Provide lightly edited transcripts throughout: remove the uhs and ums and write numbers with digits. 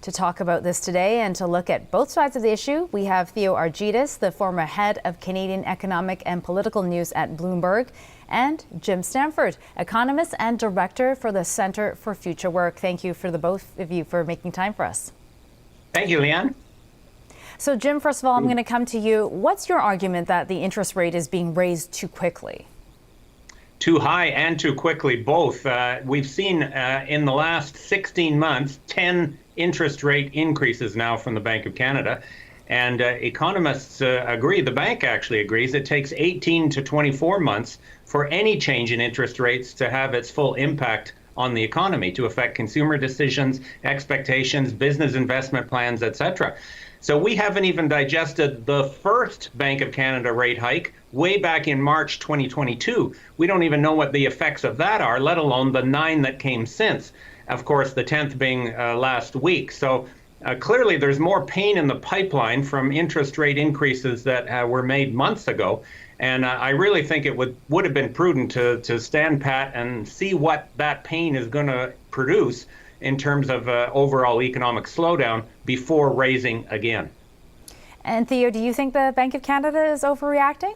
To talk about this today and to look at both sides of the issue, we have Theo Argitis, the former head of Canadian economic and political news at Bloomberg, and Jim Stanford, Economist and Director for the Center for Future Work. Thank you for the both of you for making time for us. Thank you, Lien. So, Jim, first of all, I'm going to come to you. What's your argument that the interest rate is being raised too quickly? Too high and too quickly, both. We've seen in the last 16 months, 10 interest rate increases now from the Bank of Canada. And economists agree, the bank actually agrees, it takes 18 to 24 months for any change in interest rates to have its full impact on the economy, to affect consumer decisions, expectations, business investment plans, etc. So we haven't even digested the first Bank of Canada rate hike way back in March 2022. We don't even know what the effects of that are, let alone the 9 that came since. Of course, the 10th being last week. So clearly there's more pain in the pipeline from interest rate increases that were made months ago. And I really think it would have been prudent to stand pat and see what that pain is going to produce in terms of overall economic slowdown before raising again. And Theo, do you think the Bank of Canada is overreacting?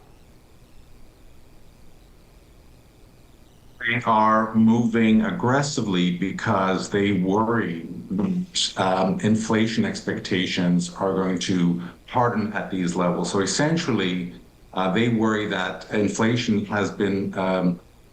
They are moving aggressively because they worry inflation expectations are going to harden at these levels. So essentially, they worry that inflation has been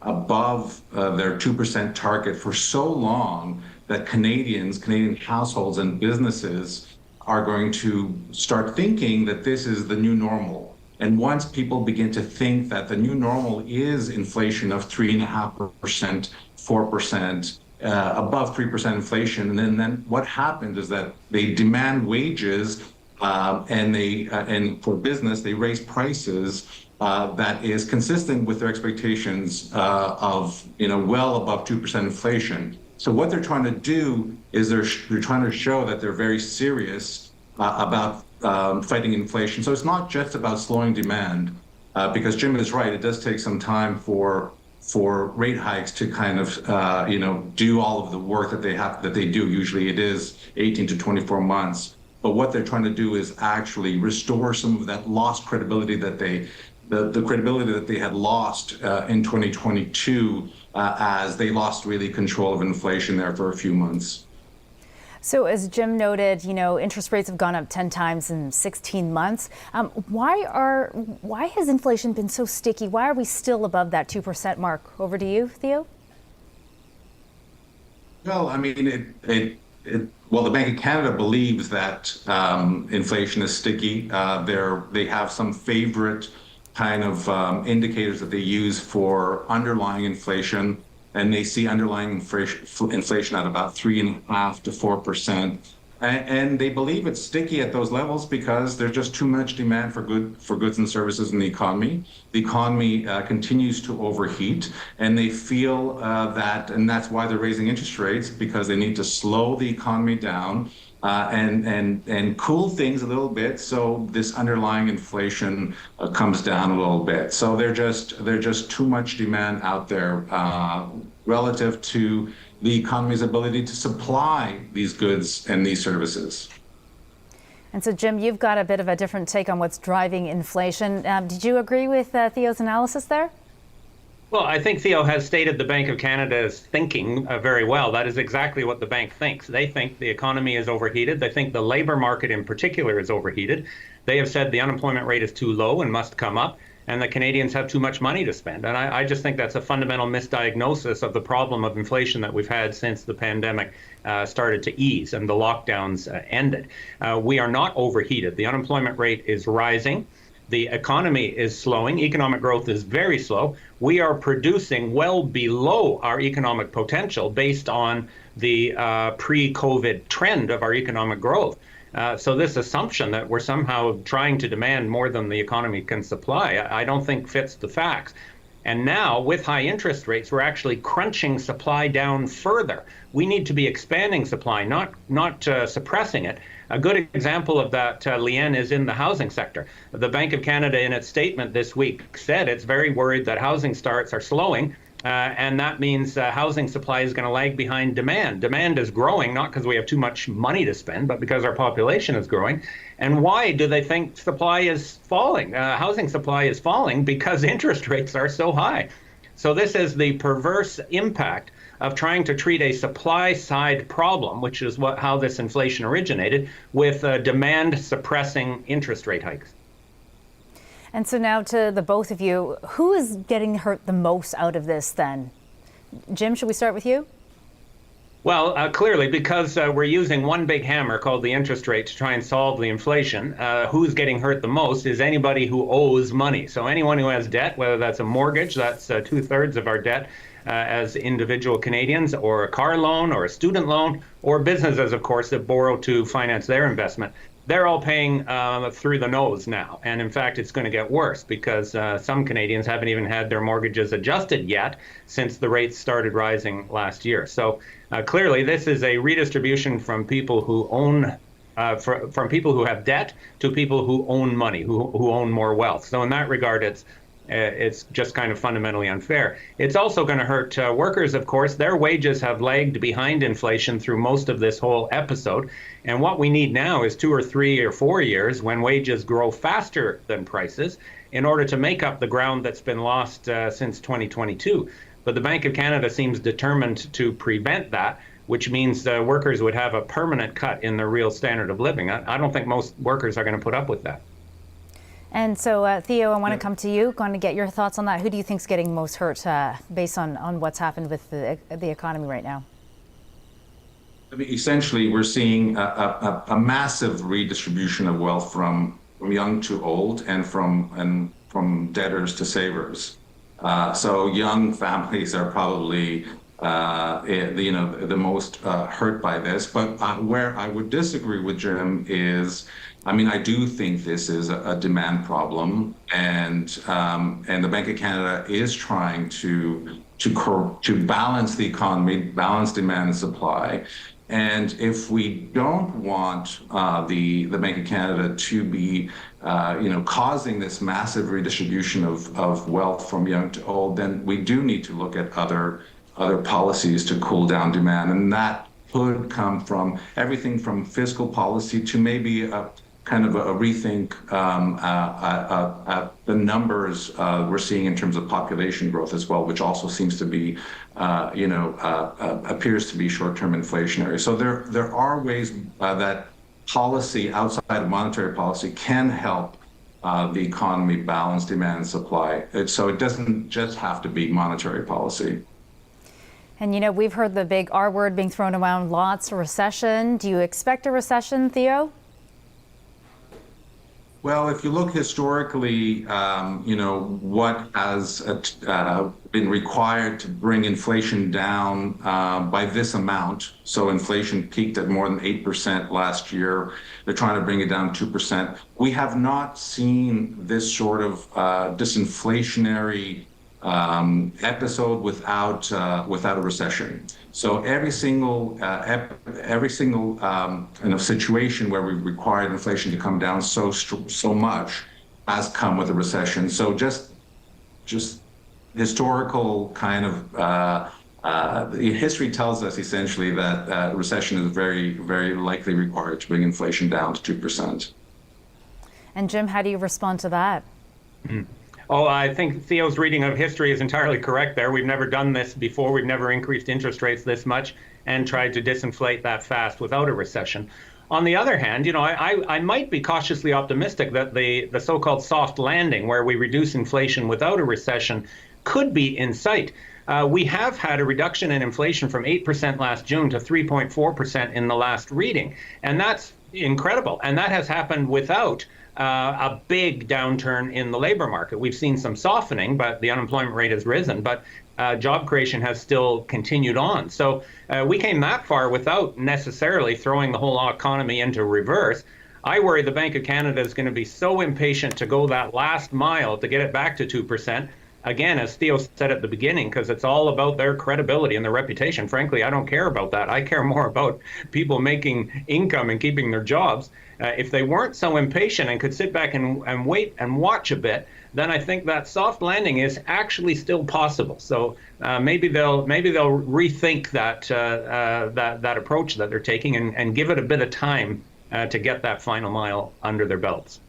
above their 2% target for so long that Canadian households and businesses are going to start thinking that this is the new normal. And once people begin to think that the new normal is inflation of 3.5%, 4%, above 3% inflation, and then what happens is that they demand wages, and for business they raise prices that is consistent with their expectations of well above 2% inflation. So what they're trying to do is they're trying to show that they're very serious about fighting inflation. So it's not just about slowing demand, because Jim is right. It does take some time for rate hikes to kind of do all of the work that they do. Usually it is 18 to 24 months. But what they're trying to do is actually restore some of that lost credibility that the credibility that they had lost in 2022 as they lost really control of inflation there for a few months. So as Jim noted, interest rates have gone up 10 times in 16 months. Why has inflation been so sticky? Why are we still above that 2% mark? Over to you, Theo. Well, I mean, well, the Bank of Canada believes that inflation is sticky. They have some favorite kind of indicators that they use for underlying inflation, and they see underlying inflation at about 3.5% to 4%. And they believe it's sticky at those levels because there's just too much demand for goods and services in the economy. The economy continues to overheat, and they feel and that's why they're raising interest rates, because they need to slow the economy down and cool things a little bit, so this underlying inflation comes down a little bit. So there's just too much demand out there relative to the economy's ability to supply these goods and these services. And so, Jim, you've got a bit of a different take on what's driving inflation. Did you agree with Theo's analysis there? Well, I think Theo has stated the Bank of Canada's thinking very well. That is exactly what the bank thinks. They think the economy is overheated. They think the labor market in particular is overheated. They have said the unemployment rate is too low and must come up, and the Canadians have too much money to spend. And I just think that's a fundamental misdiagnosis of the problem of inflation that we've had since the pandemic started to ease and the lockdowns ended. We are not overheated. The unemployment rate is rising. The economy is slowing. Economic growth is very slow. We are producing well below our economic potential based on the pre-COVID trend of our economic growth. So this assumption that we're somehow trying to demand more than the economy can supply, I don't think fits the facts. And now, with high interest rates, we're actually crunching supply down further. We need to be expanding supply, not suppressing it. A good example of that, Lien, is in the housing sector. The Bank of Canada, in its statement this week, said it's very worried that housing starts are slowing And that means housing supply is going to lag behind demand. Demand is growing, not because we have too much money to spend, but because our population is growing. And why do they think supply is falling? Housing supply is falling because interest rates are so high. So this is the perverse impact of trying to treat a supply side problem, which is how this inflation originated, with demand suppressing interest rate hikes. And so now to the both of you, who is getting hurt the most out of this then? Jim, should we start with you? Well, clearly, because we're using one big hammer called the interest rate to try and solve the inflation, who's getting hurt the most is anybody who owes money. So anyone who has debt, whether that's a mortgage, that's 2/3 of our debt as individual Canadians, or a car loan or a student loan, or businesses, of course, that borrow to finance their investment. They're all paying through the nose now. And in fact, it's going to get worse because some Canadians haven't even had their mortgages adjusted yet since the rates started rising last year. So clearly, this is a redistribution from people who own, from people who have debt to people who own money, who own more wealth. So in that regard, it's just kind of fundamentally unfair. It's also going to hurt workers, of course. Their wages have lagged behind inflation through most of this whole episode. And what we need now is 2 or 3 or 4 years when wages grow faster than prices in order to make up the ground that's been lost since 2022. But the Bank of Canada seems determined to prevent that, which means workers would have a permanent cut in their real standard of living. I don't think most workers are going to put up with that. And so, Theo, I want to come to you. Going to get your thoughts on that. Who do you think is getting most hurt based on what's happened with the economy right now? I mean, essentially, we're seeing a massive redistribution of wealth from young to old and from debtors to savers. So young families are probably the most hurt by this. But where I would disagree with Jim is, I mean, I do think this is a demand problem, and the Bank of Canada is trying to balance the economy, balance demand and supply. And if we don't want the Bank of Canada to be causing this massive redistribution of wealth from young to old, then we do need to look at other policies to cool down demand, and that could come from everything from fiscal policy to maybe a kind of a rethink the numbers we're seeing in terms of population growth as well, which also seems to be, appears to be short-term inflationary. So there are ways that policy outside of monetary policy can help the economy balance demand and supply. So it doesn't just have to be monetary policy. And we've heard the big R word being thrown around lots, recession. Do you expect a recession, Theo? Well, if you look historically, what has been required to bring inflation down by this amount. So inflation peaked at more than 8% last year. They're trying to bring it down 2%. We have not seen this sort of disinflationary episode without a recession. So every single situation where we've required inflation to come down so much has come with a recession. So just historical kind of history tells us essentially that recession is very, very likely required to bring inflation down to 2%. And Jim, how do you respond to that? Oh, I think Theo's reading of history is entirely correct there. We've never done this before. We've never increased interest rates this much and tried to disinflate that fast without a recession. On the other hand, I might be cautiously optimistic that the so-called soft landing, where we reduce inflation without a recession, could be in sight. We have had a reduction in inflation from 8% last June to 3.4% in the last reading. And that's incredible. And that has happened without a big downturn in the labor market. We've seen some softening, but the unemployment rate has risen, but job creation has still continued on. So we came that far without necessarily throwing the whole economy into reverse. I worry the Bank of Canada is going to be so impatient to go that last mile to get it back to 2% again, as Theo said at the beginning, because it's all about their credibility and their reputation. Frankly, I don't care about that. I care more about people making income and keeping their jobs. If they weren't so impatient and could sit back and wait and watch a bit, then I think that soft landing is actually still possible. So maybe they'll rethink that approach that they're taking and give it a bit of time to get that final mile under their belts.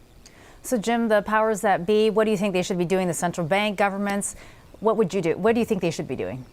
So, Jim, the powers that be, what do you think they should be doing? The central bank, governments, what would you do? What do you think they should be doing?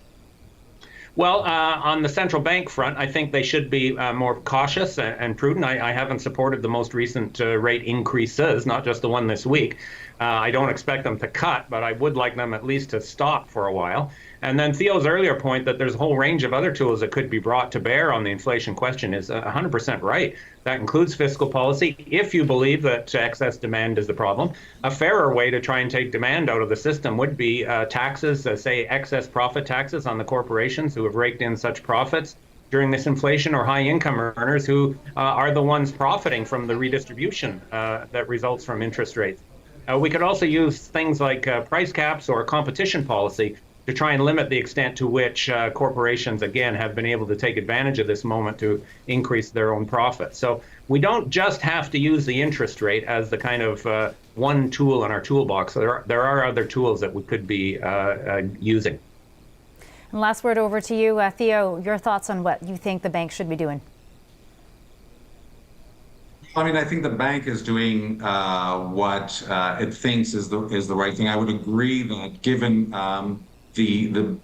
Well, on the central bank front, I think they should be more cautious and prudent. I haven't supported the most recent rate increases, not just the one this week. I don't expect them to cut, but I would like them at least to stop for a while. And then Theo's earlier point that there's a whole range of other tools that could be brought to bear on the inflation question is 100% right. That includes fiscal policy. If you believe that excess demand is the problem, a fairer way to try and take demand out of the system would be taxes, say excess profit taxes on the corporations who have raked in such profits during this inflation, or high income earners who are the ones profiting from the redistribution that results from interest rates. We could also use things like price caps or competition policy to try and limit the extent to which corporations, again, have been able to take advantage of this moment to increase their own profits. So we don't just have to use the interest rate as the kind of one tool in our toolbox. There are other tools that we could be using. And last word over to you, Theo, your thoughts on what you think the bank should be doing. I mean, I think the bank is doing what it thinks is the right thing. I would agree that given the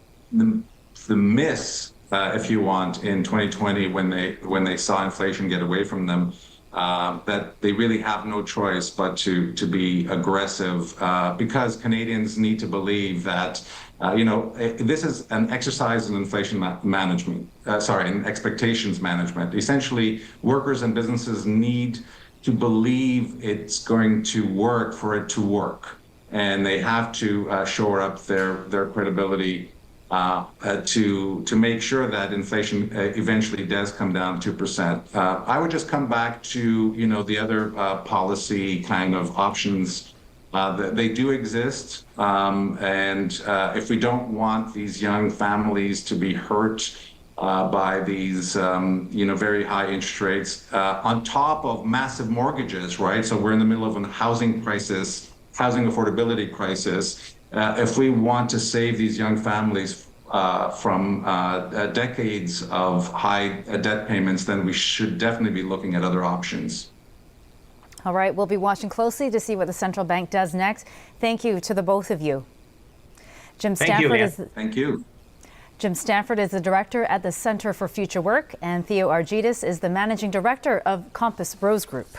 miss, if you want, in 2020 when they saw inflation get away from them, that they really have no choice but to be aggressive because Canadians need to believe that this is an exercise in inflation management. In expectations management. Essentially, workers and businesses need to believe it's going to work for it to work. And they have to shore up their credibility to make sure that inflation eventually does come down to 2%. I would just come back to the other policy kind of options. They do exist, and if we don't want these young families to be hurt by these very high interest rates on top of massive mortgages, right? So we're in the middle of a housing crisis. Housing affordability crisis. If we want to save these young families from decades of high debt payments, then we should definitely be looking at other options. All right, we'll be watching closely to see what the central bank does next. Thank you to the both of you. Jim Stanford Thank you. Jim Stanford is the director at the Center for Future Work, and Theo Argitis is the managing director of Compass Rose Group.